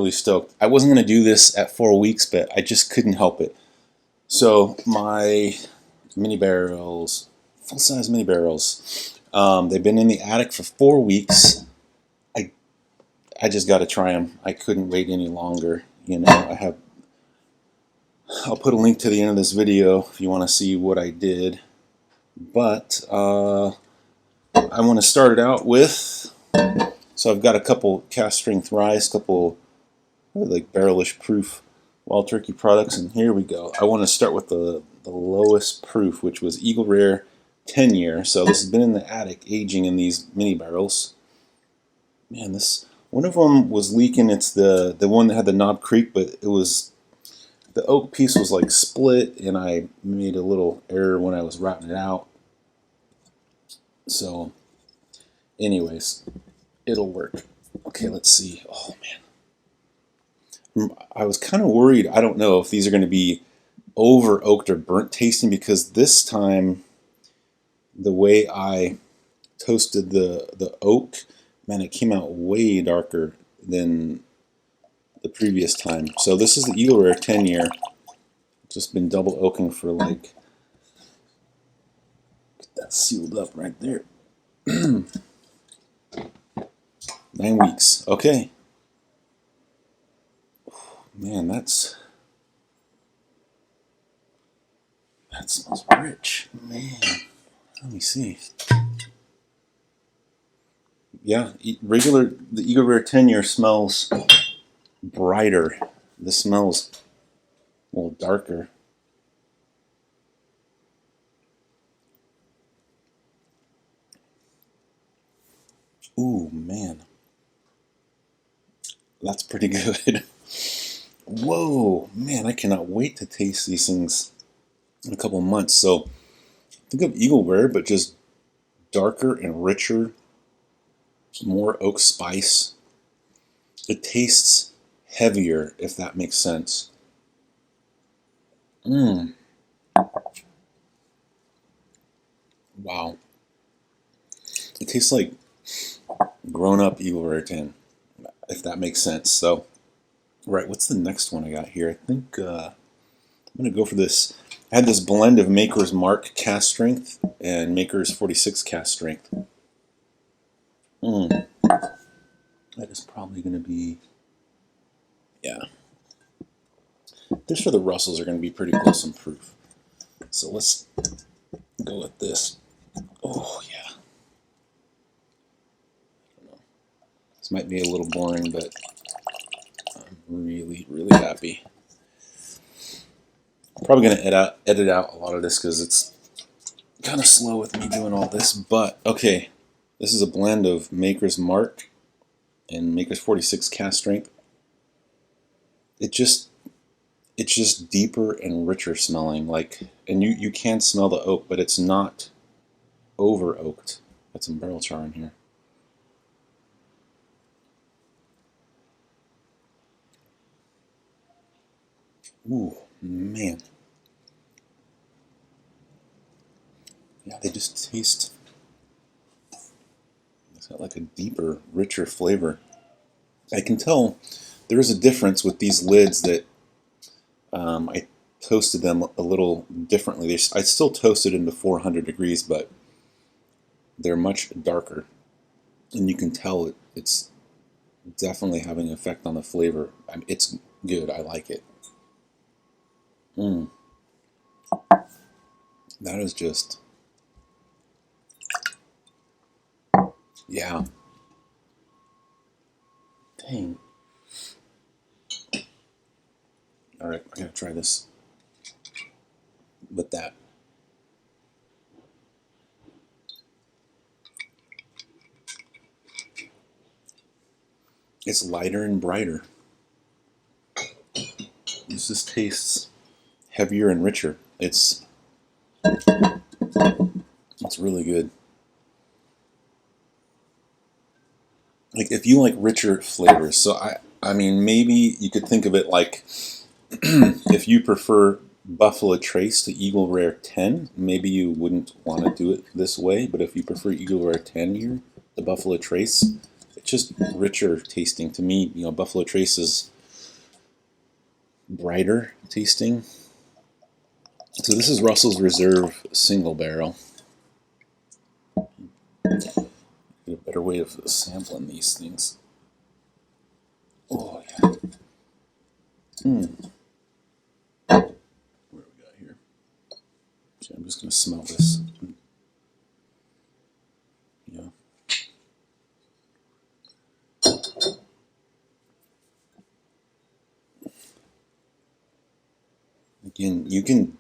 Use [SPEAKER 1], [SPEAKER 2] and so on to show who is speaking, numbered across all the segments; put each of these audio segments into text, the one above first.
[SPEAKER 1] really stoked. I wasn't going to do this at 4 weeks, but I just couldn't help it. So my mini barrels, full-size mini barrels, they've been in the attic for 4 weeks. I just got to try them. I couldn't wait any longer. You know, I'll put a link to the end of this video if you want to see what I did. But I want to start it out with, so I've got a couple cast strength ryes, couple like barrelish proof Wild Turkey products, and here we go. I want to start with the lowest proof, which was Eagle Rare 10 year. So this has been in the attic aging in these mini barrels. Man, this one of them was leaking. It's the one that had the Knob Creek, but it was, the oak piece was like split, and I made a little error when I was routing it out. So anyways, it'll work. Okay, let's see. Oh man, I was kind of worried. I don't know if these are going to be over oaked or burnt tasting, because this time the way I toasted the oak, man, it came out way darker than the previous time. So this is the Eagle Rare 10 year. Just been double oaking for like, get that sealed up right there. 9 weeks. Okay. Man, that smells rich. Man, let me see. Yeah, the Eagle Rare 10 year smells brighter. This smells a little darker. Ooh, man. That's pretty good. Whoa, man, I cannot wait to taste these things in a couple months. So think of Eagle Rare, but just darker and richer, more oak spice. It tastes heavier, if that makes sense. Wow. It tastes like grown-up Eagle Rare 10, if that makes sense. So, right, what's the next one I got here? I think I'm going to go for this. I had this blend of Maker's Mark cast strength and Maker's 46 cast strength. That is probably going to be, yeah. This or the Russells are going to be pretty close in proof. So let's go with this. Oh, yeah. I don't know. This might be a little boring, but I'm really, really happy. I'm probably going to edit out a lot of this because it's kind of slow with me doing all this. But, okay, this is a blend of Maker's Mark and Maker's 46 cast strength. It's just deeper and richer smelling, like, and you can smell the oak, but it's not over oaked. Got some barrel char in here. Ooh, man. Yeah, they just taste, it's got like a deeper, richer flavor. I can tell there is a difference with these lids that I toasted them a little differently. I still toasted them to 400 degrees, but they're much darker. And you can tell it's definitely having an effect on the flavor. I mean, it's good. I like it. That is just, yeah. Dang. Alright, I gotta try this with that. It's lighter and brighter. This just tastes heavier and richer. It's really good. Like, if you like richer flavors, so I mean, maybe you could think of it like if you prefer Buffalo Trace to Eagle Rare 10, maybe you wouldn't want to do it this way, but if you prefer Eagle Rare 10 here, the Buffalo Trace, it's just richer tasting. To me, you know, Buffalo Trace is brighter tasting. So this is Russell's Reserve single barrel. Get a better way of sampling these things. Oh yeah. What do we got here? So I'm just gonna smell this. Yeah. Again, you can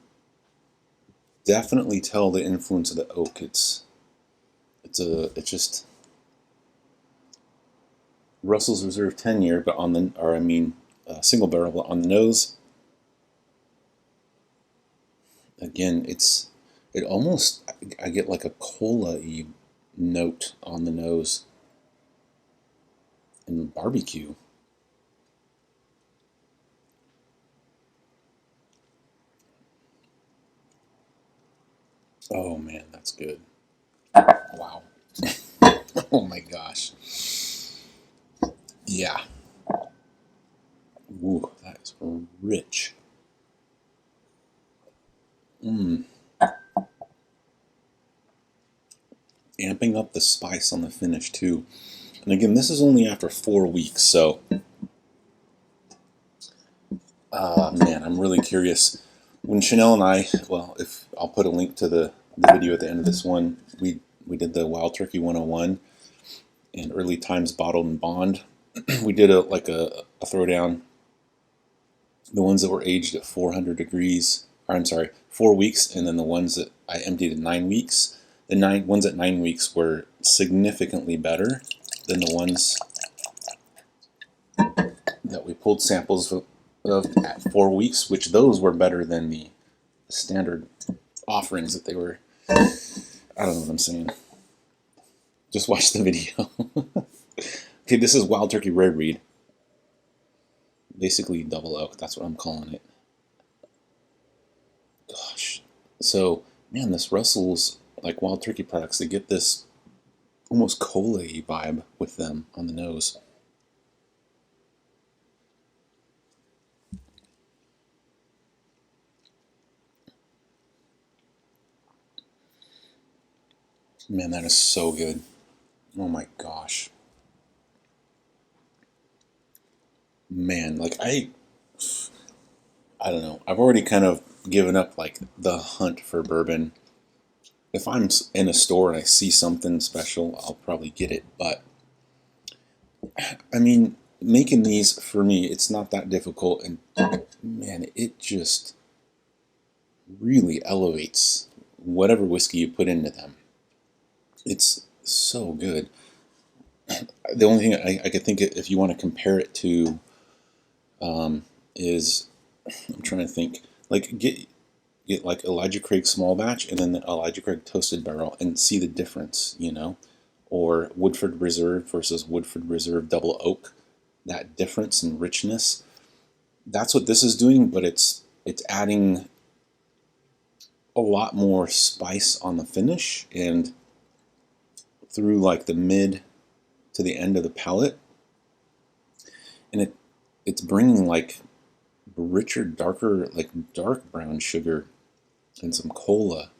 [SPEAKER 1] definitely tell the influence of the oak. It's just Russell's Reserve 10-year, but on the, or I mean, single barrel, but on the nose. Again, it almost, I get like a cola-y note on the nose and barbecue. Oh man, that's good. Wow. Oh my gosh. Yeah. Ooh, that is rich. Amping up the spice on the finish too. And again, this is only after 4 weeks, so man, I'm really curious. When Chanel and I, well, if I'll put a link to the video at the end of this one, we did the Wild Turkey 101 and Early Times Bottled and Bond. We did a throwdown. The ones that were aged at 400 degrees, or I'm sorry, 4 weeks, and then the ones that I emptied at 9 weeks. The ones at 9 weeks were significantly better than the ones that we pulled samples of at 4 weeks, which those were better than the standard offerings that they were. I don't know what I'm saying. Just watch the video. Okay, this is Wild Turkey Rare Breed. Basically double oak, that's what I'm calling it. Gosh. So, man, this Russell's, like Wild Turkey products, they get this almost cola-y vibe with them on the nose. Man, that is so good. Oh my gosh. Man, like I don't know. I've already kind of given up like the hunt for bourbon. If I'm in a store and I see something special, I'll probably get it. But I mean, making these for me, it's not that difficult, and man, it just really elevates whatever whiskey you put into them. It's so good. The only thing I could think of, if you want to compare it to, is, I'm trying to think, like get like Elijah Craig small batch and then the Elijah Craig toasted barrel and see the difference, you know, or Woodford Reserve versus Woodford Reserve double oak. That difference in richness. That's what this is doing, but it's adding a lot more spice on the finish and through like the mid to the end of the palate, and it's bringing like richer, darker, like dark brown sugar and some cola.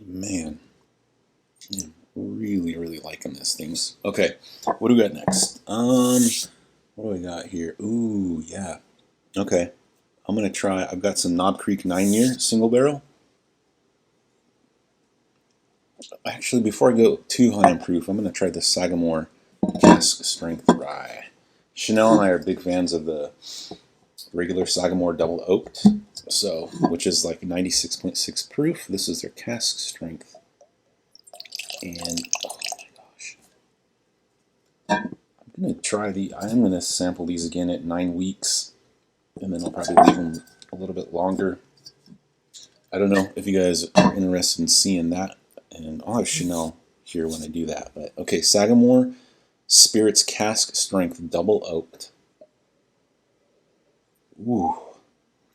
[SPEAKER 1] Man, yeah, really, really liking this things. Okay, what do we got next? What do we got here? Ooh, yeah. Okay, I'm gonna try. I've got some Knob Creek 9-year single barrel. Actually, before I go too high in proof, I'm gonna try the Sagamore cask strength rye. Chanel and I are big fans of the regular Sagamore double oaked, so which is like 96.6 proof. This is their cask strength, and oh my gosh, I'm gonna try I'm gonna sample these again at 9 weeks, and then I'll probably leave them a little bit longer. I don't know if you guys are interested in seeing that, and I'll have Chanel here when I do that. But okay, Sagamore Spirits cask strength double oaked. Ooh.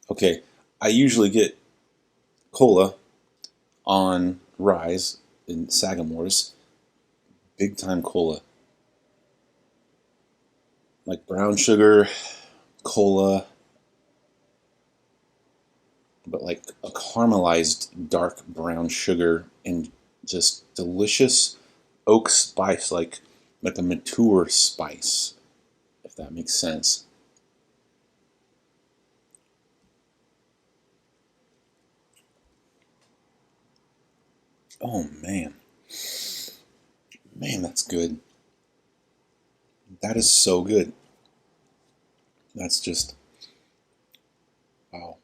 [SPEAKER 1] Okay, I usually get cola on ryes in Sagamore's. Big time cola. like brown sugar, cola, but like a caramelized dark brown sugar and just delicious oak spice, like a mature spice, if that makes sense. Oh man, man, that's good. That is so good. That's just wow.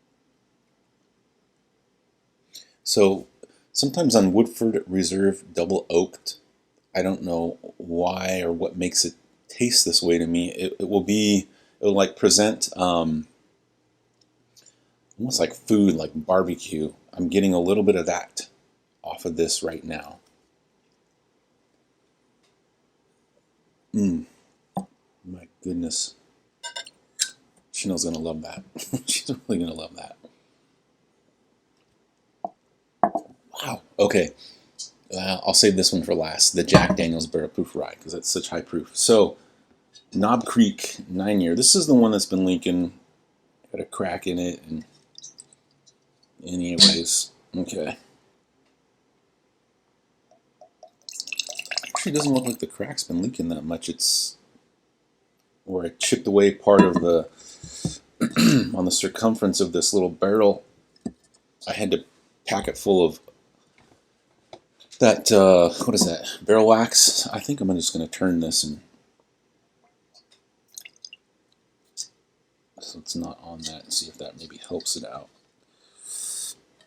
[SPEAKER 1] So sometimes on Woodford Reserve Double Oaked, I don't know why or what makes it taste this way to me. It will like present almost like food, like barbecue. I'm getting a little bit of that off of this right now. My goodness. Chanel's gonna love that. She's really gonna love that. Wow. Okay. I'll save this one for last. The Jack Daniel's Barrel Proof Rye, because it's such high proof. So, Knob Creek 9-year. This is the one that's been leaking. Got a crack in it. And anyways, okay. Actually, it doesn't look like the crack's been leaking that much. It's where I chipped away part of the on the circumference of this little barrel. I had to pack it full of that, what is that, barrel wax? I think I'm just going to turn this and so it's not on that and see if that maybe helps it out.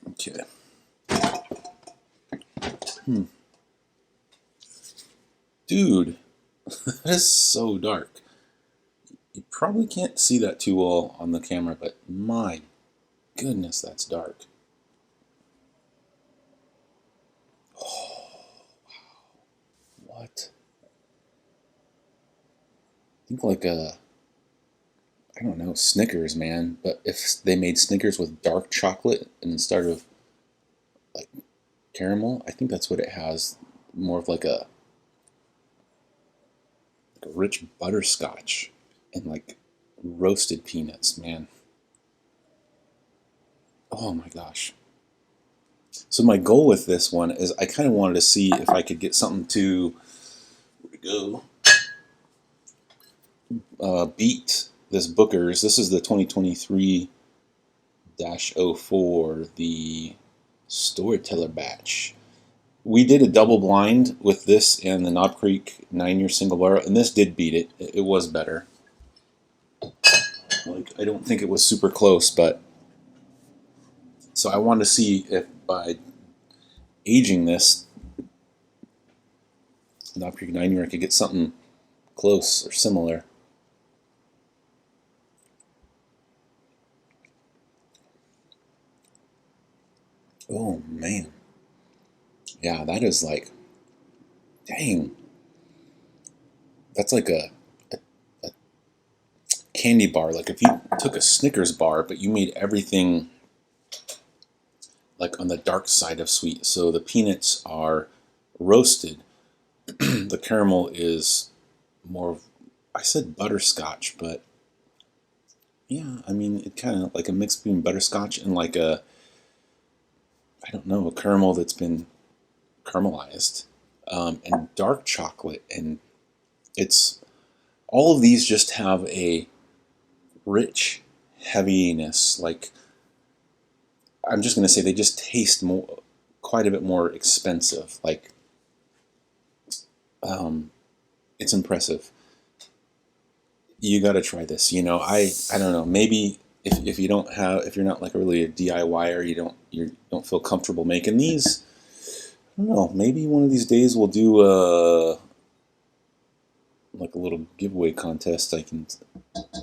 [SPEAKER 1] Okay. Dude, that is so dark. You probably can't see that too well on the camera, but my goodness, that's dark. Oh, wow. What? I think like I don't know, Snickers, man. But if they made Snickers with dark chocolate instead of like caramel, I think that's what it has. More of like a rich butterscotch and like roasted peanuts, man. Oh my gosh. So my goal with this one is I kind of wanted to see if I could get something to beat this Booker's. This is the 2023-04, the Storyteller batch. We did a double blind with this and the Knob Creek 9-year single barrel, and this did beat it. It was better. Like, I don't think it was super close, but so I wanted to see if by aging this Knob Creek 9-year I could get something close or similar. Oh man. Yeah, that is like, dang. That's like a candy bar. Like if you took a Snickers bar, but you made everything like on the dark side of sweet. So the peanuts are roasted. The caramel is more, I said butterscotch, but yeah, I mean, it kind of like a mix between butterscotch and like a, I don't know, a caramel that's been caramelized, and dark chocolate. And it's, all of these just have a rich heaviness. Like, I'm just going to say they just taste more, quite a bit more expensive. Like, it's impressive. You got to try this. You know, I don't know. Maybe if you don't have, if you're not like really a DIYer, you don't feel comfortable making these. I don't know. Maybe one of these days we'll do like a little giveaway contest. I can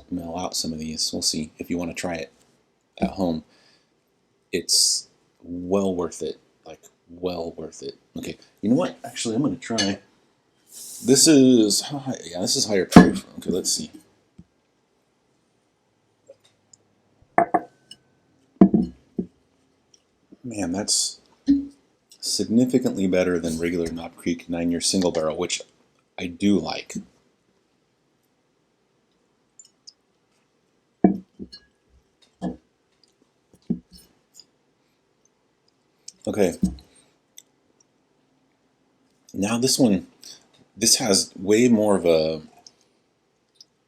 [SPEAKER 1] mail out some of these. We'll see if you want to try it at home. It's well worth it. Like, well worth it. Okay, you know what? Actually, I'm going to try. This is, yeah, this is higher proof. Okay, let's see. Man, that's significantly better than regular Knob Creek 9-year single barrel, which I do like. Okay. Now this one, this has way more of a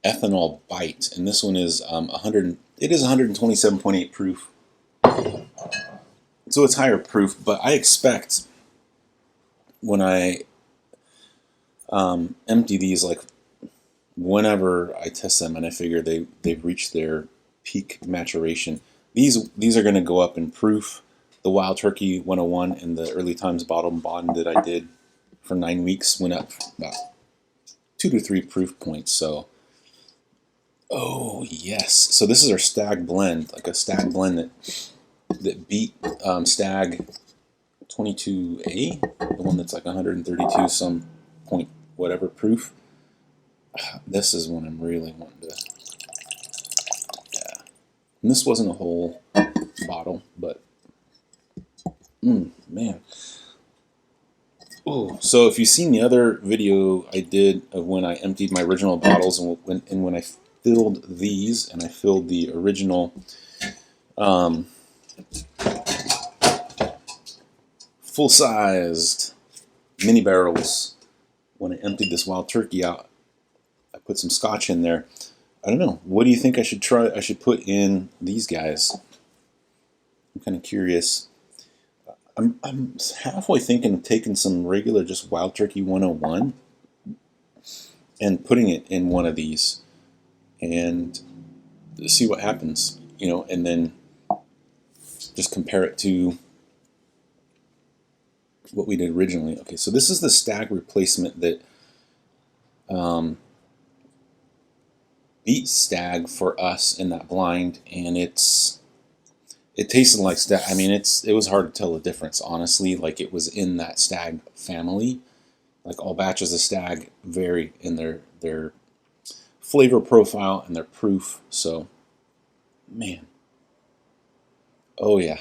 [SPEAKER 1] ethanol bite, and this one is 100. It is 127.8 proof, so it's higher proof. But I expect when I empty these, like whenever I test them, and I figure they've reached their peak maturation, these are going to go up in proof. The Wild Turkey 101 and the Early Times Bottom Bond that I did for 9 weeks went up about 2 to 3 proof points. So, oh yes. So this is our Stagg blend, like a Stagg blend that beat Stagg 22A, the one that's like 132 some point whatever proof. This is one I'm really wanting to. Yeah. And this wasn't a whole bottle, but man. Oh, so if you've seen the other video I did of when I emptied my original bottles and when I filled these, and I filled the original full-sized mini barrels, when I emptied this Wild Turkey out, I put some scotch in there. I don't know. What do you think I should try? I should put in these guys. I'm kind of curious. I'm halfway thinking of taking some regular just Wild Turkey 101 and putting it in one of these and see what happens, you know, and then just compare it to what we did originally. Okay, so this is the Stagg replacement that beat Stagg for us in that blind, and it tasted like Stagg. I mean, it was hard to tell the difference, honestly. Like, it was in that Stagg family. Like, all batches of Stagg vary in their flavor profile and their proof. So, man. Oh, yeah.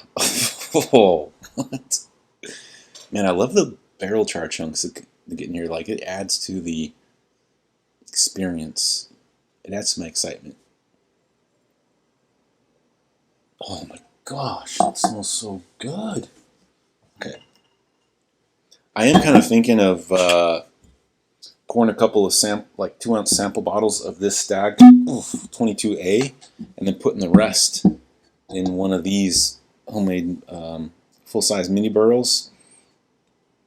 [SPEAKER 1] Oh, what? Man, I love the barrel char chunks that get in here. Like, it adds to the experience. It adds to my excitement. Oh, my gosh, it smells so good. Okay. I am kind of thinking of pouring a couple of 2-ounce sample bottles of this Stagg 22A, and then putting the rest in one of these homemade full-size mini barrels.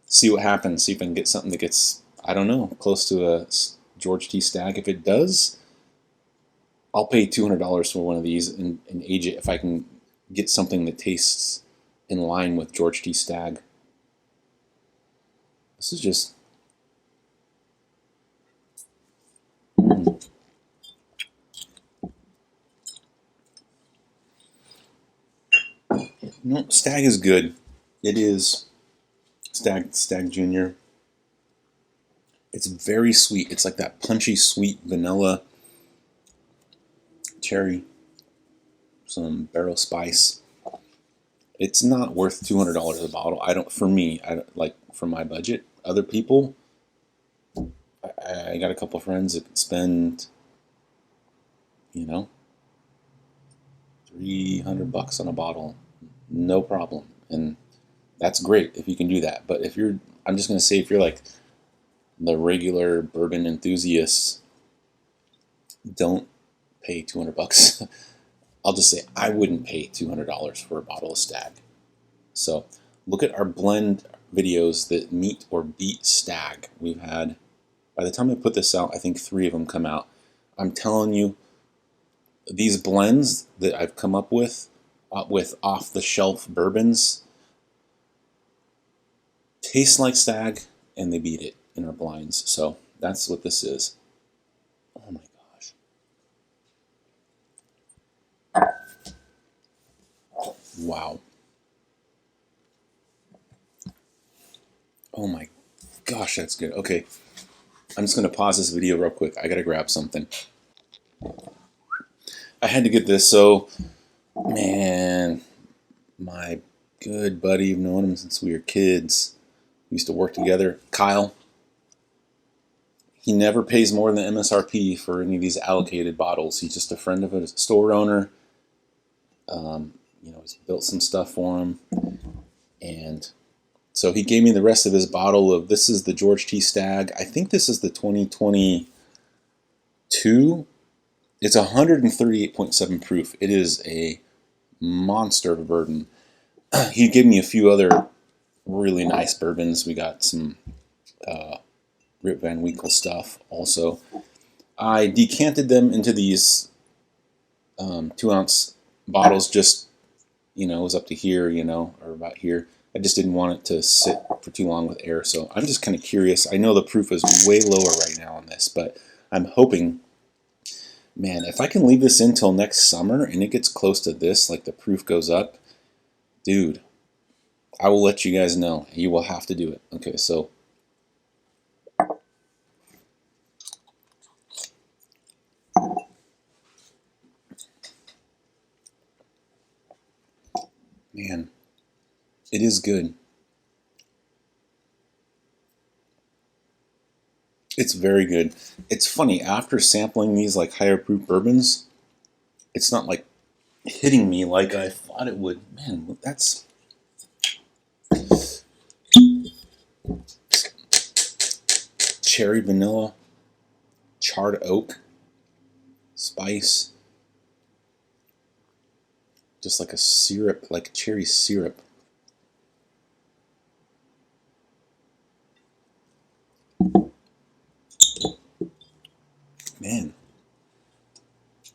[SPEAKER 1] See what happens. See if I can get something that gets, I don't know, close to a George T Stagg. If it does, I'll pay $200 for one of these and age it if I can get something that tastes in line with George T Stagg. This is just... No, Stagg is good. It is Stagg Junior. It's very sweet. It's like that punchy, sweet vanilla, cherry, some barrel spice. It's not worth $200 a bottle. I don't. For me, I don't, like, for my budget. Other people, I got a couple of friends that could spend, you know, $300 on a bottle, no problem, and that's great if you can do that. But if you're, I'm just gonna say, if you're like the regular bourbon enthusiast, don't pay $200. I'll just say I wouldn't pay $200 for a bottle of Stagg. So look at our blend videos that meet or beat Stagg. We've had, by the time I put this out, I think 3 of them come out. I'm telling you, these blends that I've come up with off-the-shelf bourbons, taste like Stagg, and they beat it in our blinds. So that's what this is. Oh my gosh. Wow. Oh my gosh, that's good. Okay, I'm just going to pause this video real quick. I got to grab something. I had to get this. So, man, my good buddy, I've known him since we were kids. We used to work together. Kyle. He never pays more than MSRP for any of these allocated bottles. He's just a friend of a store owner. You know, he's built some stuff for him. And so he gave me the rest of his bottle of, this is the George T Stagg. I think this is the 2022. It's 138.7 proof. It is a monster of a bourbon. He gave me a few other really nice bourbons. We got some Rip Van Winkle stuff also. I decanted them into these 2-ounce bottles, just, it was up to here, or about here. I just didn't want it to sit for too long with air, so I'm just kind of curious. I know the proof is way lower right now on this, but I'm hoping, man, if I can leave this in till next summer and it gets close to this, like the proof goes up, dude, I will let you guys know. You will have to do it. Okay, so man, it is good. It's very good. It's funny, after sampling these like higher proof bourbons, it's not like hitting me like I thought it would. Man, that's cherry vanilla, charred oak, spice, just like a syrup, like cherry syrup. Man,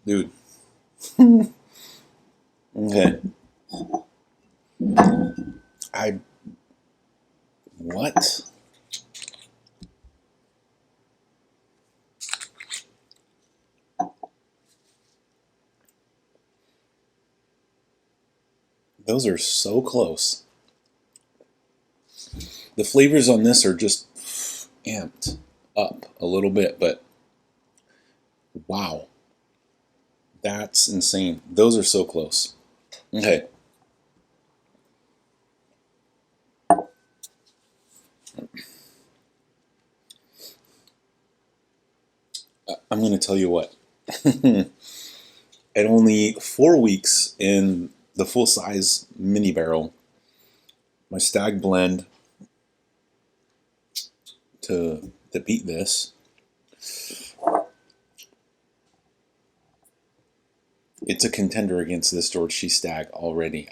[SPEAKER 1] dude. Okay. What? Those are so close. The flavors on this are just amped up a little bit, but wow. That's insane. Those are so close. Okay. I'm going to tell you what. At only 4 weeks in the full-size mini barrel, my Stagg blend to beat this, it's a contender against this George T Stagg already.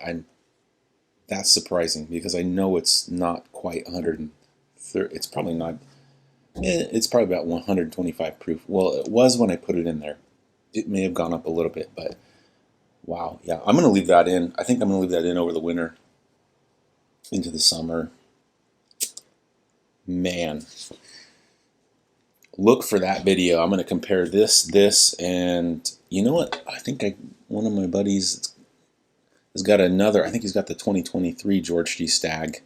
[SPEAKER 1] That's surprising because I know it's not quite 130. It's probably not. It's probably about 125 proof. Well, it was when I put it in there. It may have gone up a little bit, but wow, yeah. I'm going to leave that in. I think I'm going to leave that in over the winter, into the summer. Man, look for that video. I'm going to compare this, and you know what? I think one of my buddies has got another. I think he's got the 2023 George T Stagg.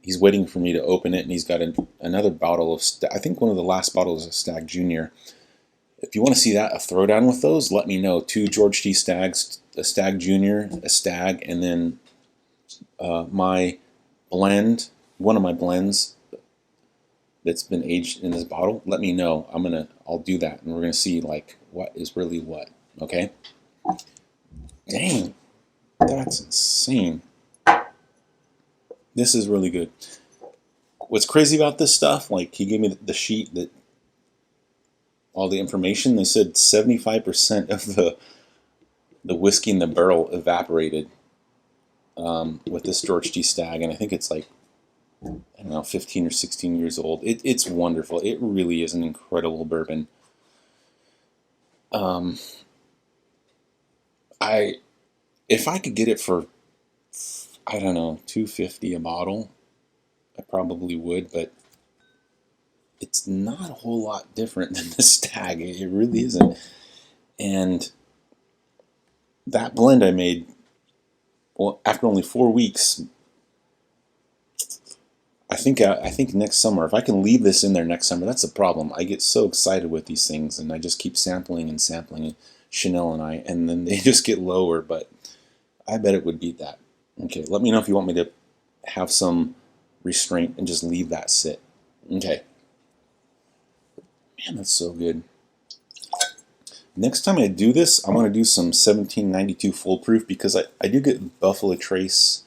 [SPEAKER 1] He's waiting for me to open it, and he's got another bottle of, I think one of the last bottles of Stagg Junior. If you want to see that, a throwdown with those, let me know. 2 George T Staggs, a Stagg Junior, a Stagg, and then my blend, one of my blends that's been aged in this bottle. Let me know. I'll do that, and we're gonna see like what is really what. Okay. Dang, that's insane. This is really good. What's crazy about this stuff, like he gave me the sheet that all the information. They said 75% of the whiskey in the barrel evaporated with this George T Stagg, and I think it's like, I don't know, 15 or 16 years old. It's wonderful. It really is an incredible bourbon. If I could get it for, I don't know, $2.50 a bottle, I probably would, but it's not a whole lot different than the Stagg. It really isn't. And that blend I made, well, after only 4 weeks, I think next summer, if I can leave this in there next summer, that's the problem. I get so excited with these things, and I just keep sampling and sampling, Chanel and I, and then they just get lower, but I bet it would beat that. Okay, let me know if you want me to have some restraint and just leave that sit. Okay. Man, that's so good. Next time I do this, I'm going to do some 1792 full proof, because I do get Buffalo Trace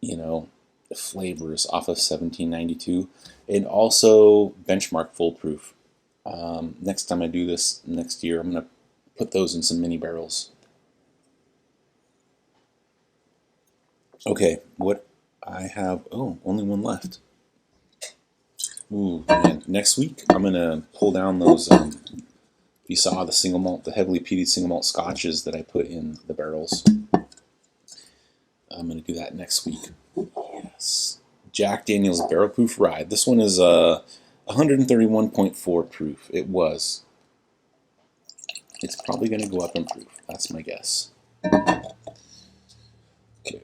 [SPEAKER 1] you know, flavors off of 1792, and also benchmark foolproof. Next time I do this next year, I'm going to put those in some mini barrels. Okay, what I have, oh, only one left. Ooh, man. Next week, I'm going to pull down those, you saw the single malt, the heavily peated single malt scotches that I put in the barrels. I'm going to do that next week. Yes. Jack Daniel's Barrel Proof Rye. This one is 131.4 proof. It was. It's probably going to go up in proof. That's my guess. Okay.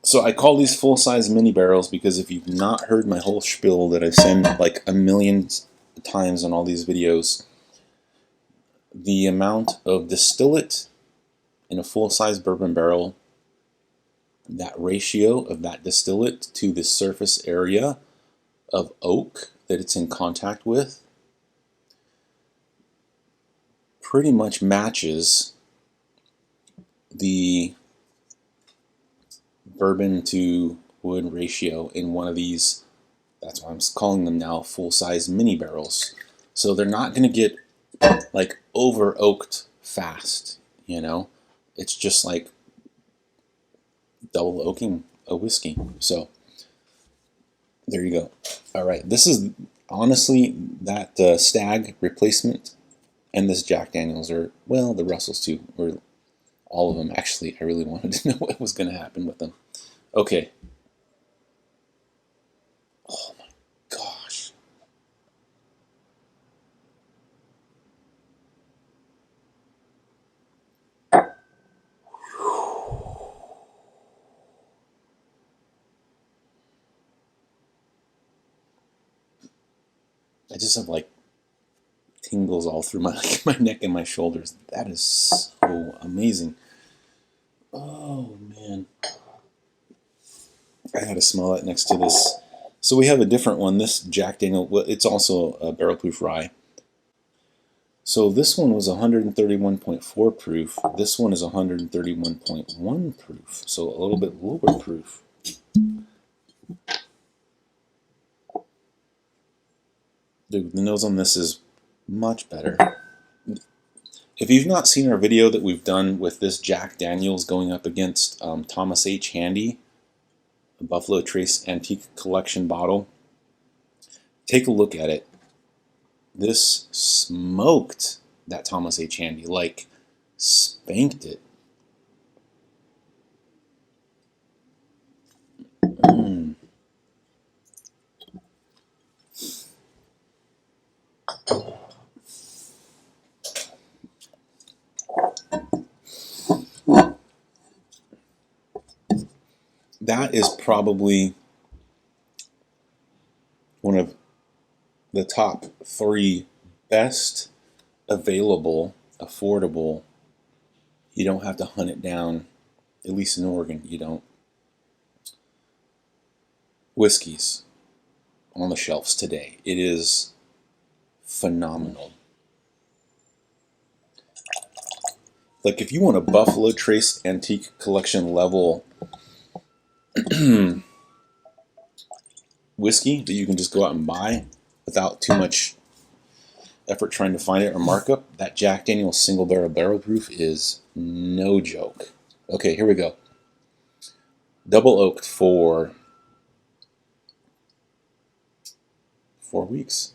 [SPEAKER 1] So I call these full-size mini barrels because if you've not heard my whole spiel that I send like a million times on all these videos, the amount of distillate in a full-size bourbon barrel, that ratio of that distillate to the surface area of oak that it's in contact with pretty much matches the bourbon to wood ratio in one of these. That's why I'm calling them now full-size mini barrels. So they're not going to get like over oaked fast, you know. It's just like double oaking a whiskey. So there you go. All right, this is honestly that Stagg replacement and this Jack Daniels, or well, the Russells too, or all of them. Actually, I really wanted to know what was going to happen with them. Okay. Oh my gosh. I just have like tingles all through my my neck and my shoulders. That is so amazing. Oh man. I had to smell that next to this. So we have a different one. This Jack Daniel, it's also a barrel proof rye. So this one was 131.4 proof. This one is 131.1 proof. So a little bit lower proof. Dude, the nose on this is much better. If you've not seen our video that we've done with this Jack Daniels going up against Thomas H. Handy, a Buffalo Trace Antique Collection bottle, take a look at it. This smoked that Thomas H. Handy, like spanked it. That is probably one of the top 3 best available, affordable, you don't have to hunt it down, at least in Oregon, you don't, whiskeys on the shelves today. It is phenomenal. Like if you want a Buffalo Trace Antique Collection level whiskey that you can just go out and buy without too much effort trying to find it or markup, that Jack Daniel's single barrel proof is no joke. Okay, here we go. Double oaked for 4 weeks.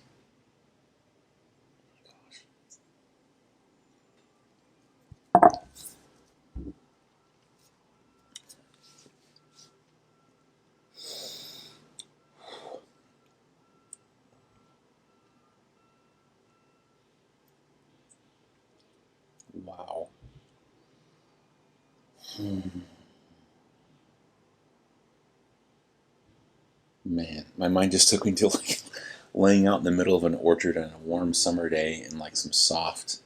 [SPEAKER 1] Wow. Man, my mind just took me to like laying out in the middle of an orchard on a warm summer day in like some soft,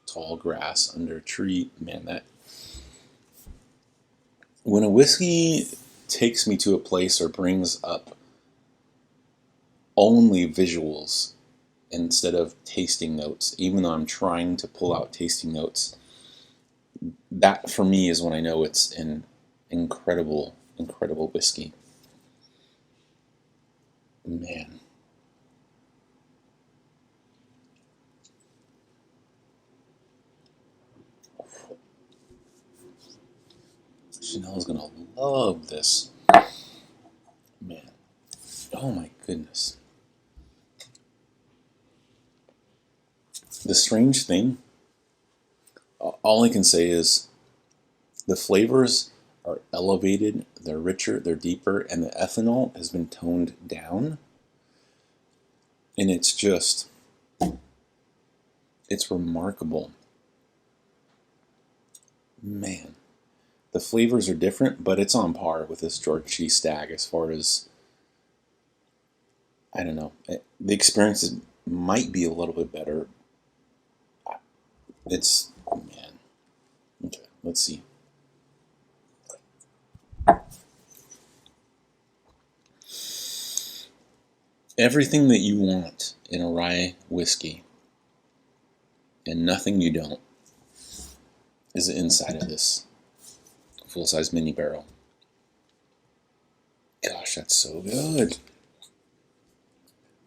[SPEAKER 1] tall grass under a tree. Man, that when a whiskey takes me to a place or brings up only visuals instead of tasting notes, even though I'm trying to pull out tasting notes, that for me is when I know it's in incredible, incredible whiskey. Man. Chanel's gonna love this. Man. Oh my goodness. The strange thing, all I can say is the flavors are elevated, they're richer, they're deeper, and the ethanol has been toned down. And it's just, it's remarkable. Man. The flavors are different, but it's on par with this George T Stagg as far as, I don't know, the experience might be a little bit better. It's, man. Okay, let's see. Everything that you want in a rye whiskey, and nothing you don't, is inside of this full-size mini barrel. Gosh, that's so good.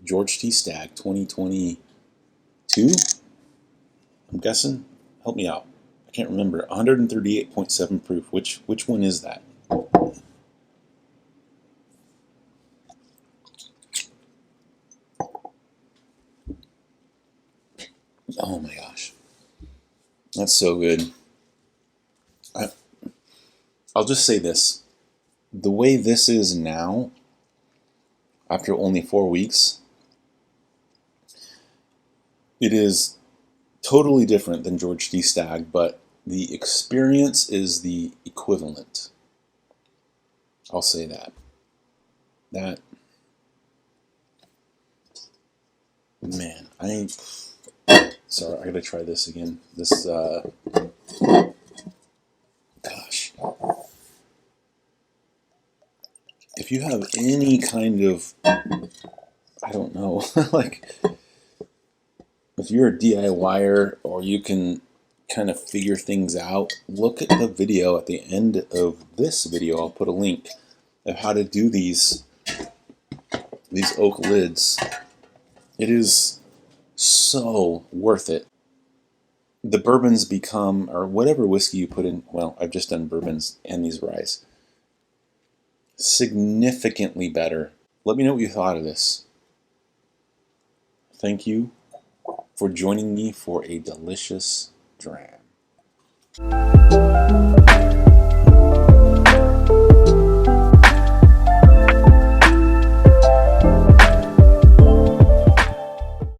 [SPEAKER 1] George T Stagg, 2022, I'm guessing? Help me out. I can't remember. 138.7 proof. Which one is that? Oh my gosh. That's so good. I'll just say this. The way this is now, after only 4 weeks, it is totally different than George T Stagg, but the experience is the equivalent. I'll say that. Man, sorry, I gotta try this again. This, gosh. If you have any kind of, I don't know, like, if you're a DIYer or you can kind of figure things out, look at the video at the end of this video. I'll put a link of how to do these oak lids. It is so worth it. The bourbons become, or whatever whiskey you put in, well, I've just done bourbons and these ryes, significantly better. Let me know what you thought of this. Thank you for joining me for a delicious dram.